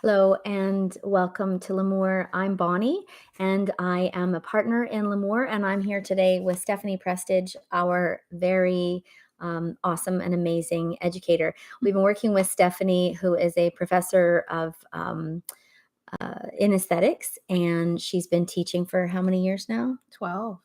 Hello and welcome to Lemoore. I'm Bonnie and I am a partner in Lemoore, and I'm here today with Stephanie Prestige, our very awesome and amazing educator. We've been working with Stephanie, who is a professor of in aesthetics, and she's been teaching for how many years now? 12.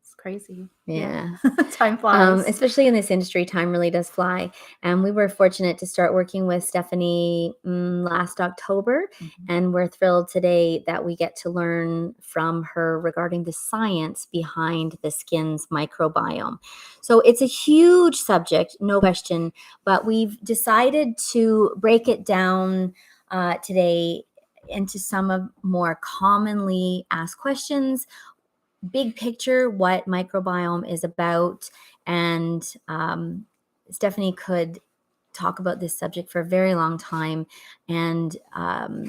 It's crazy. Yeah. Time flies. Especially in this industry, time really does fly. And we were fortunate to start working with Stephanie last October. And we're thrilled today that we get to learn from her regarding the science behind the skin's microbiome. So it's a huge subject, no question, but we've decided to break it down today into some of more commonly asked questions, big picture, what microbiome is about. And Stephanie could talk about this subject for a very long time, and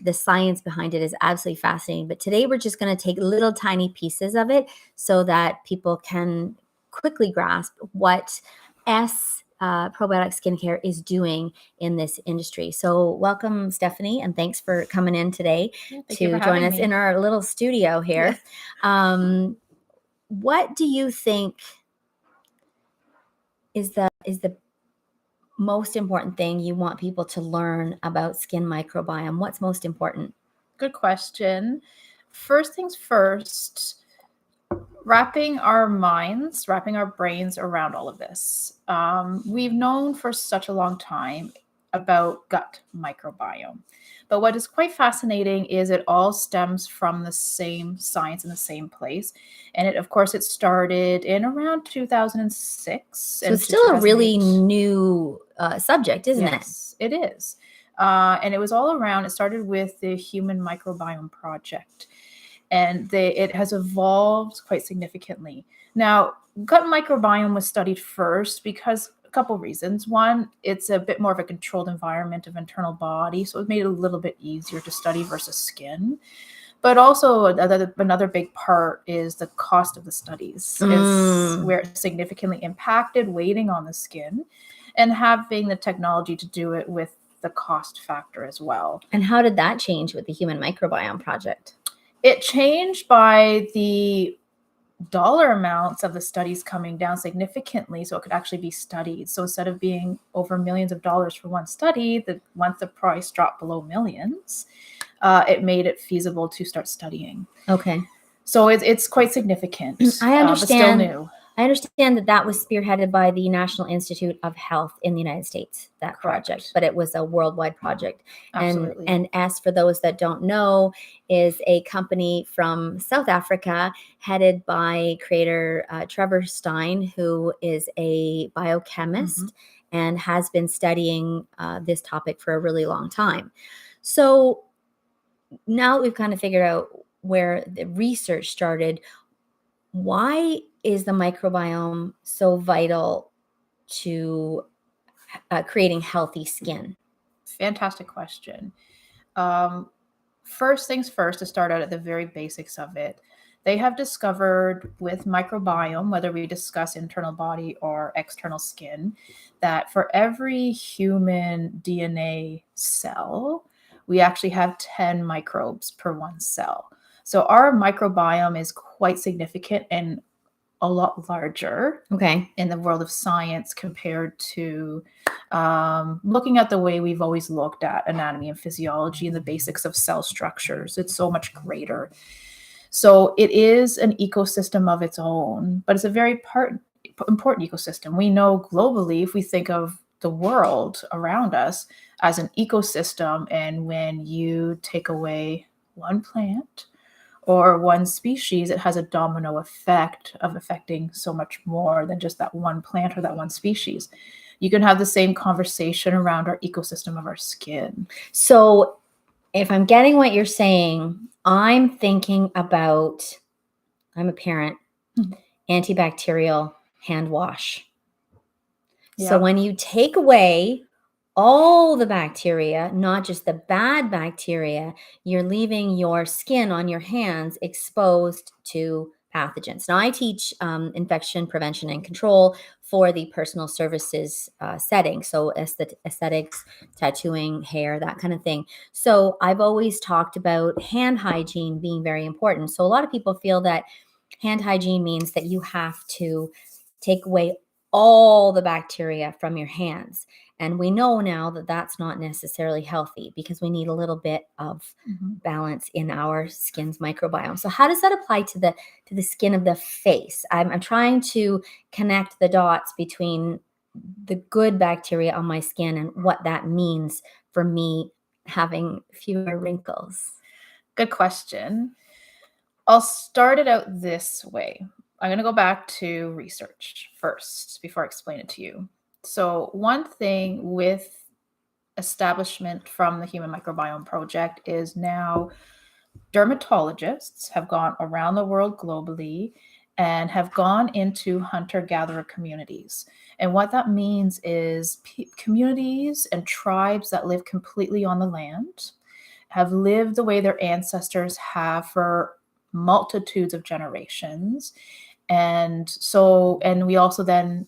the science behind it is absolutely fascinating. But today we're just going to take little tiny pieces of it so that people can quickly grasp what Esse Probiotic Skincare is doing in this industry. So welcome, Stephanie, and thanks for coming in today to join us in our little studio here. What do you think is the most important thing you want people to learn about skin microbiome? What's most important? Good question. First things first, wrapping our brains around all of this. We've known for such a long time about gut microbiome. But what is quite fascinating is it all stems from the same science in the same place. And of course, it started in around 2006. So it's still a really new subject, isn't it? Yes, it is. And it was all around, it started with the Human Microbiome Project. And it has evolved quite significantly. Now, gut microbiome was studied first because a couple reasons. One, it's a bit more of a controlled environment of internal body, so it made it a little bit easier to study versus skin. But also another big part is the cost of the studies is where it significantly impacted weighting on the skin and having the technology to do it with the cost factor as well. And how did that change with the Human Microbiome Project? It changed by the dollar amounts of the studies coming down significantly, so it could actually be studied. So instead of being over millions of dollars for one study, once the price dropped below millions, it made it feasible to start studying. Okay. So it's quite significant. I understand. But still new. I understand that was spearheaded by the National Institute of Health in the United States, that project, but it was a worldwide project. Absolutely. And Esse, for those that don't know, is a company from South Africa headed by creator Trevor Stein, who is a biochemist and has been studying this topic for a really long time. So now that we've kind of figured out where the research started, why is the microbiome so vital to creating healthy skin? Fantastic question. First things first, to start out at the very basics of it, they have discovered with microbiome, whether we discuss internal body or external skin, that for every human DNA cell, we actually have 10 microbes per one cell. So our microbiome is quite significant and a lot larger in the world of science compared to looking at the way we've always looked at anatomy and physiology and the basics of cell structures. It's so much greater. So it is an ecosystem of its own, but it's a very important ecosystem. We know globally, if we think of the world around us as an ecosystem, and when you take away one plant or one species, it has a domino effect of affecting so much more than just that one plant or that one species. You can have the same conversation around our ecosystem of our skin. So if I'm getting what you're saying, I'm thinking about, I'm a parent, antibacterial hand wash. Yep. So when you take away all the bacteria, not just the bad bacteria, you're leaving your skin on your hands exposed to pathogens. Now, I teach infection prevention and control for the personal services setting. So aesthetics, tattooing, hair, that kind of thing. So I've always talked about hand hygiene being very important. So a lot of people feel that hand hygiene means that you have to take away all the bacteria from your hands. And we know now that that's not necessarily healthy because we need a little bit of balance in our skin's microbiome. So how does that apply to the skin of the face? I'm trying to connect the dots between the good bacteria on my skin and what that means for me having fewer wrinkles. Good question. I'll start it out this way. I'm going to go back to research first before I explain it to you. So one thing with establishment from the Human Microbiome Project is now dermatologists have gone around the world globally and have gone into hunter-gatherer communities. And what that means is communities and tribes that live completely on the land have lived the way their ancestors have for multitudes of generations. And we also then,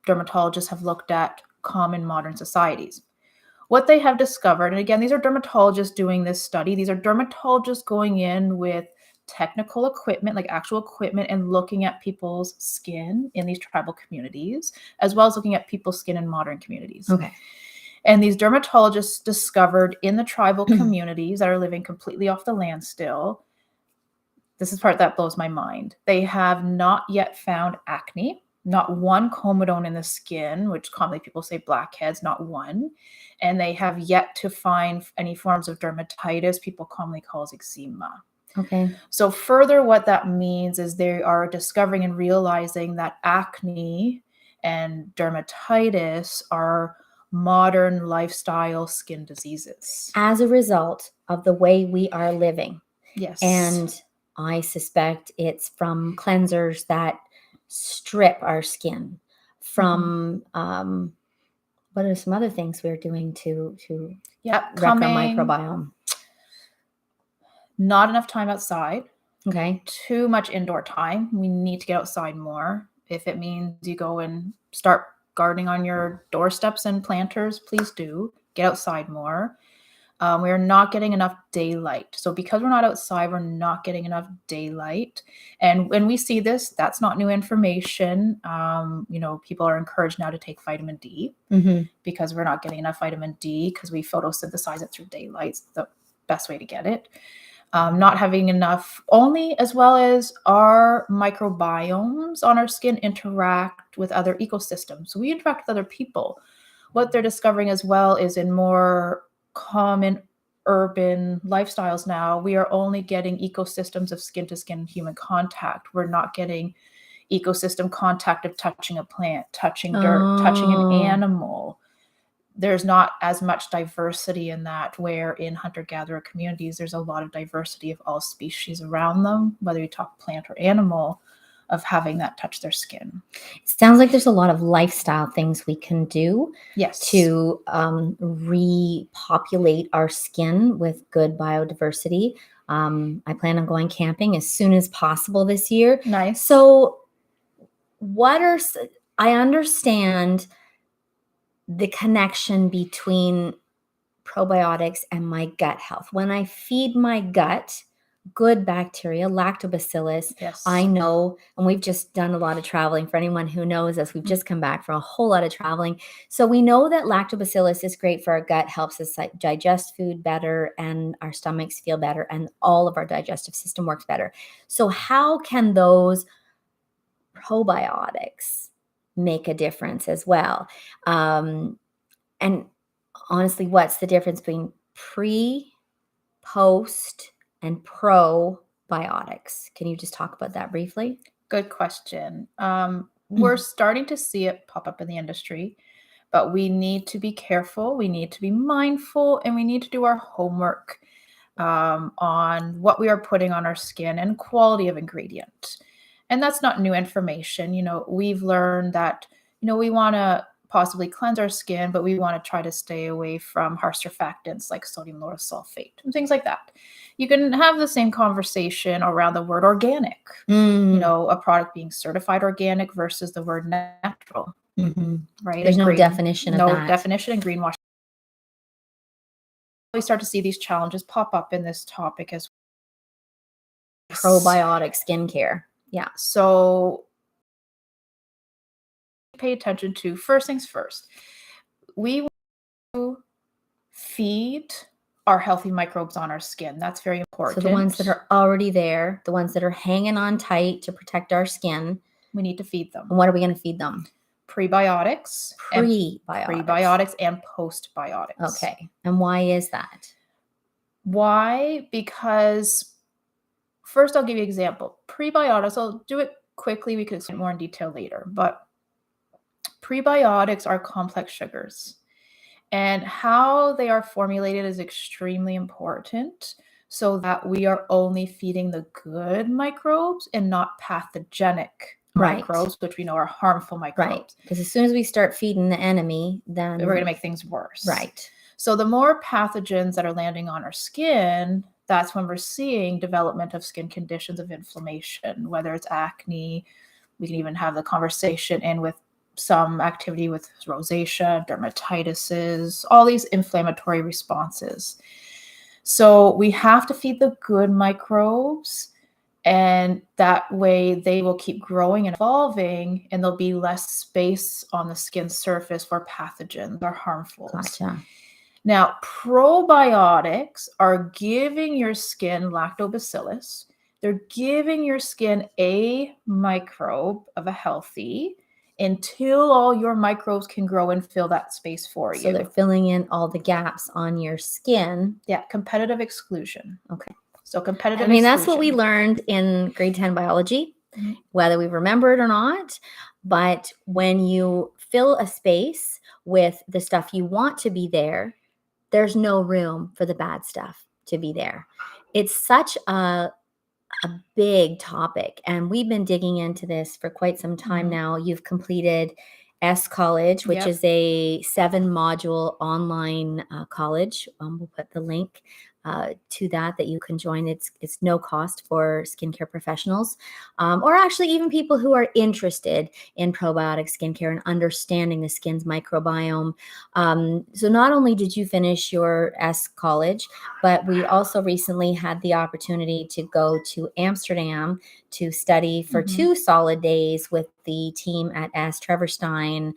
dermatologists have looked at common modern societies. What they have discovered, and again, these are dermatologists doing this study, these are dermatologists going in with technical equipment, like actual equipment, and looking at people's skin in these tribal communities, as well as looking at people's skin in modern communities. Okay. And these dermatologists discovered in the tribal communities that are living completely off the land still, this is the part that blows my mind, they have not yet found acne, not one comedone in the skin, which commonly people say blackheads, not one. And they have yet to find any forms of dermatitis people commonly call eczema. Okay. So further, what that means is they are discovering and realizing that acne and dermatitis are modern lifestyle skin diseases. As a result of the way we are living. Yes. And I suspect it's from cleansers that strip our skin from what are some other things we're doing to wreck our microbiome? Not enough time outside. Okay. Too much indoor time. We need to get outside more. If it means you go and start gardening on your doorsteps and planters, please do. Get outside more. We are not getting enough daylight. So because we're not outside, we're not getting enough daylight. And when we see this, that's not new information. People are encouraged now to take vitamin D because we're not getting enough vitamin D because we photosynthesize it through daylight. It's the best way to get it. Not having enough, only as well as our microbiomes on our skin interact with other ecosystems. So we interact with other people. What they're discovering as well is in more common urban lifestyles now, we are only getting ecosystems of skin-to-skin human contact. We're not getting ecosystem contact of touching a plant, touching dirt, touching an animal. There's not as much diversity in that, where in hunter-gatherer communities, there's a lot of diversity of all species around them, whether you talk plant or animal, of having that touch their skin. It sounds like there's a lot of lifestyle things we can do to repopulate our skin with good biodiversity. I plan on going camping as soon as possible this year. Nice. So I understand the connection between probiotics and my gut health. When I feed my gut good bacteria, lactobacillus, I know, and we've just done a lot of traveling. For anyone who knows us, we've just come back from a whole lot of traveling. So we know that lactobacillus is great for our gut, helps us digest food better, and our stomachs feel better, and all of our digestive system works better. So how can those probiotics make a difference as well? And honestly, what's the difference between pre, post, and probiotics? Can you just talk about that briefly? Good question. We're starting to see it pop up in the industry, but we need to be careful. We need to be mindful, and we need to do our homework on what we are putting on our skin and quality of ingredient. And that's not new information. We've learned that, we want to possibly cleanse our skin, but we want to try to stay away from harsh surfactants like sodium lauryl sulfate and things like that. You can have the same conversation around the word organic, a product being certified organic versus the word natural, right? There's and no green. definition of No that. definition and greenwashing. We start to see these challenges pop up in this topic as probiotic skincare. Yeah. So pay attention to first things first. We want to feed our healthy microbes on our skin. That's very important. So the ones that are already there, the ones that are hanging on tight to protect our skin, we need to feed them. And what are we going to feed them? Prebiotics and postbiotics. Okay. And why is that? Why? Because first I'll give you an example. Prebiotics, I'll do it quickly. We can explain more in detail later. But prebiotics are complex sugars. And how they are formulated is extremely important so that we are only feeding the good microbes and not pathogenic microbes, which we know are harmful microbes. Right. Because as soon as we start feeding the enemy, then we're going to make things worse. Right. So the more pathogens that are landing on our skin, that's when we're seeing development of skin conditions of inflammation, whether it's acne. We can even have the conversation in with some activity with rosacea, dermatitises, all these inflammatory responses. So we have to feed the good microbes, and that way they will keep growing and evolving, and there'll be less space on the skin surface for pathogens or harmful. Gotcha. Now, probiotics are giving your skin lactobacillus. They're giving your skin a microbe of a healthy until all your microbes can grow and fill that space for you. So they're filling in all the gaps on your skin. Yeah, competitive exclusion. Okay. So competitive exclusion. That's what we learned in grade 10 biology, whether we remember it or not. But when you fill a space with the stuff you want to be there, there's no room for the bad stuff to be there. It's such a big topic, and we've been digging into this for quite some time now. You've completed S College, which is a 7-module online college. We'll put the link to that you can join. It's no cost for skincare professionals, or actually even people who are interested in probiotic skincare and understanding the skin's microbiome. So not only did you finish your S College, but we also recently had the opportunity to go to Amsterdam to study for 2 solid days with the team at S. Trevor Stein,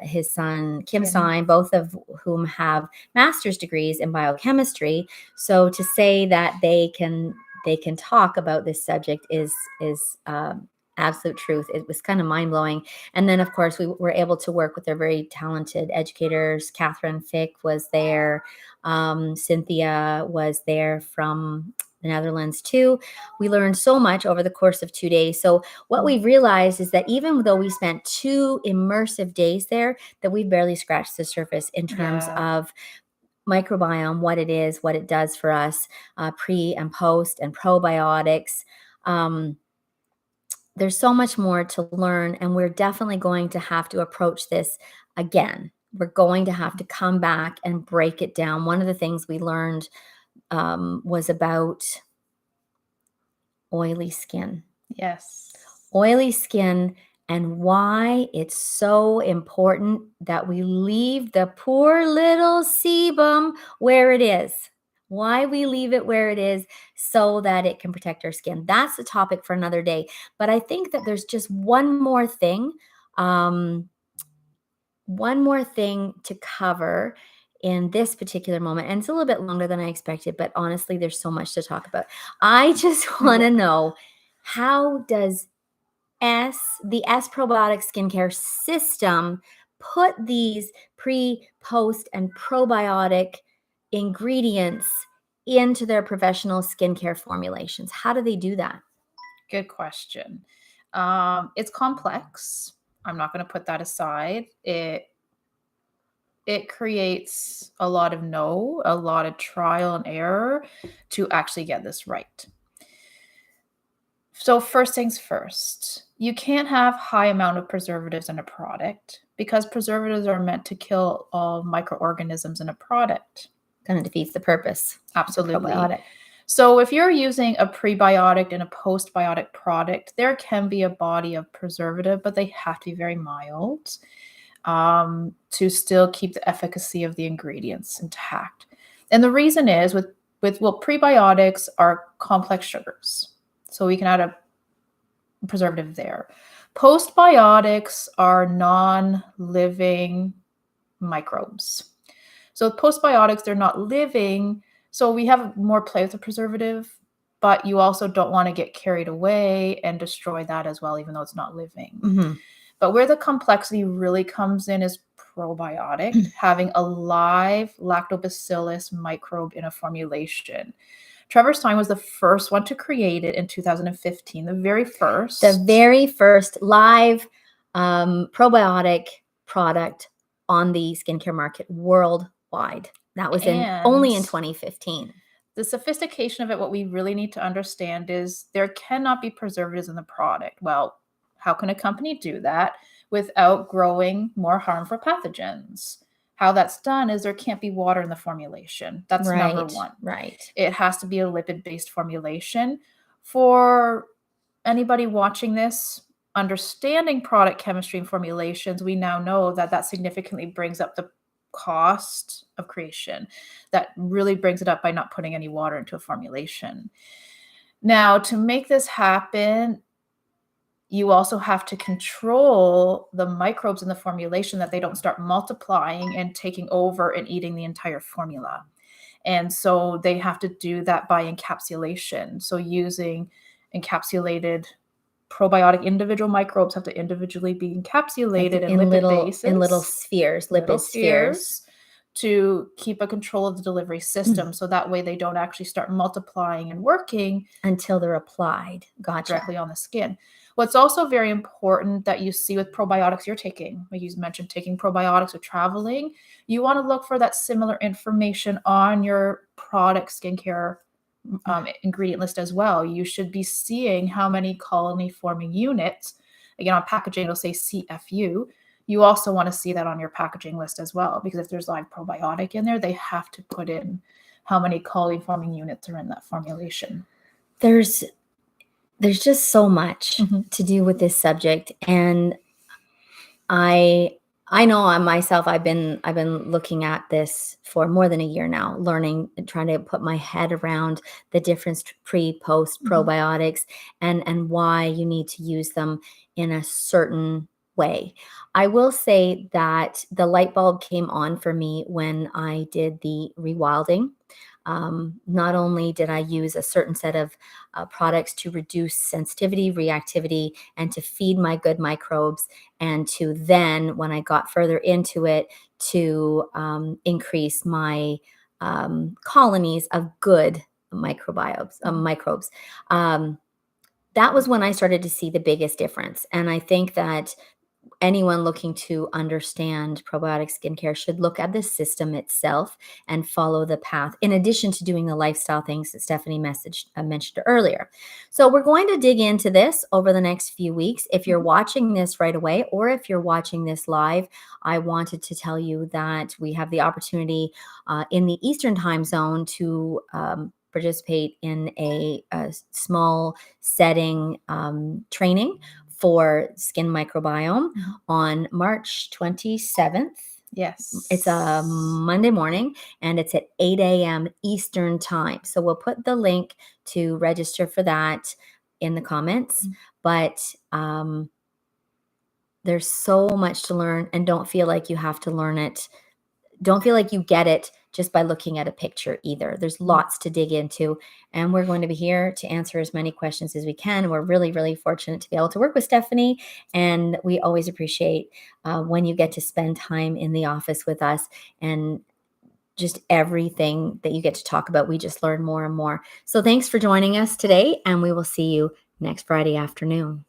his son Kim Stein, both of whom have master's degrees in biochemistry. So to say that they can talk about this subject is absolute truth. It was kind of mind-blowing. And then, of course, we were able to work with their very talented educators. Catherine Fick was there. Cynthia was there from the Netherlands too. We learned so much over the course of 2 days. So what we've realized is that even though we spent 2 immersive days there, that we've barely scratched the surface in terms of microbiome, what it is, what it does for us, pre and post and probiotics. There's so much more to learn, and we're definitely going to have to approach this again. We're going to have to come back and break it down. One of the things we learned was about oily skin. Yes. Oily skin, and why it's so important that we leave the poor little sebum where it is. Why we leave it where it is so that it can protect our skin. That's a topic for another day. But I think that there's just one more thing to cover in this particular moment. And it's a little bit longer than I expected, but honestly, there's so much to talk about. I just want to know, how does the Esse Probiotic Skincare system put these pre, post, and probiotic ingredients into their professional skincare formulations? How do they do that? Good question. It's complex. I'm not going to put that aside. It creates a lot of trial and error to actually get this right. So first things first, you can't have high amount of preservatives in a product because preservatives are meant to kill all microorganisms in a product. Kind of defeats the purpose. Absolutely. Probiotic. So if you're using a prebiotic and a postbiotic product, there can be a body of preservative, but they have to be very mild to still keep the efficacy of the ingredients intact. And the reason is prebiotics are complex sugars, so we can add a preservative there. Postbiotics are non-living microbes. So postbiotics, they're not living, so we have more play with the preservative, but you also don't want to get carried away and destroy that as well, even though it's not living. Mm-hmm. But where the complexity really comes in is probiotic, having a live lactobacillus microbe in a formulation. Trevor Stein was the first one to create it in 2015, the very first live probiotic product on the skincare market worldwide. That was only in 2015. The sophistication of it, what we really need to understand is there cannot be preservatives in the product. Well, how can a company do that without growing more harmful pathogens? How that's done is there can't be water in the formulation. That's number one. Right. It has to be a lipid-based formulation. For anybody watching this, understanding product chemistry and formulations, we now know that that significantly brings up the cost of creation. That really brings it up by not putting any water into a formulation. Now, to make this happen, you also have to control the microbes in the formulation that they don't start multiplying and taking over and eating the entire formula. And so they have to do that by encapsulation. So using encapsulated probiotic, individual microbes have to individually be encapsulated in lipid bases. In little spheres, lipid spheres. To keep a control of the delivery system. So that way they don't actually start multiplying and working until they're applied. Gotcha. Directly on the skin. What's also very important that you see with probiotics you're taking, like you mentioned taking probiotics or traveling, you want to look for that similar information on your product skincare ingredient list as well. You should be seeing how many colony forming units. Again, on packaging, it'll say CFU. You also want to see that on your packaging list as well, because if there's live probiotic in there, they have to put in how many colony forming units are in that formulation. There's just so much to do with this subject, and I know on myself, I've been looking at this for more than a year now, learning and trying to put my head around the difference pre-post probiotics and why you need to use them in a certain way. I will say that the light bulb came on for me when I did the rewilding. Not only did I use a certain set of products to reduce sensitivity, reactivity, and to feed my good microbes, and to then, when I got further into it, to increase my colonies of good microbes. That was when I started to see the biggest difference. And I think that anyone looking to understand probiotic skincare should look at the system itself and follow the path, in addition to doing the lifestyle things that Stephanie mentioned earlier. So we're going to dig into this over the next few weeks. If you're watching this right away, or if you're watching this live, I wanted to tell you that we have the opportunity in the Eastern time zone to participate in a small setting training for skin microbiome on March 27th. Yes. It's a Monday morning, and it's at 8 a.m. Eastern time. So we'll put the link to register for that in the comments. But there's so much to learn, and don't feel like you have to learn it. Don't feel like you get it just by looking at a picture either. There's lots to dig into, and we're going to be here to answer as many questions as we can. We're really, really fortunate to be able to work with Stephanie, and we always appreciate when you get to spend time in the office with us, and just everything that you get to talk about. We just learn more and more. So thanks for joining us today, and we will see you next Friday afternoon.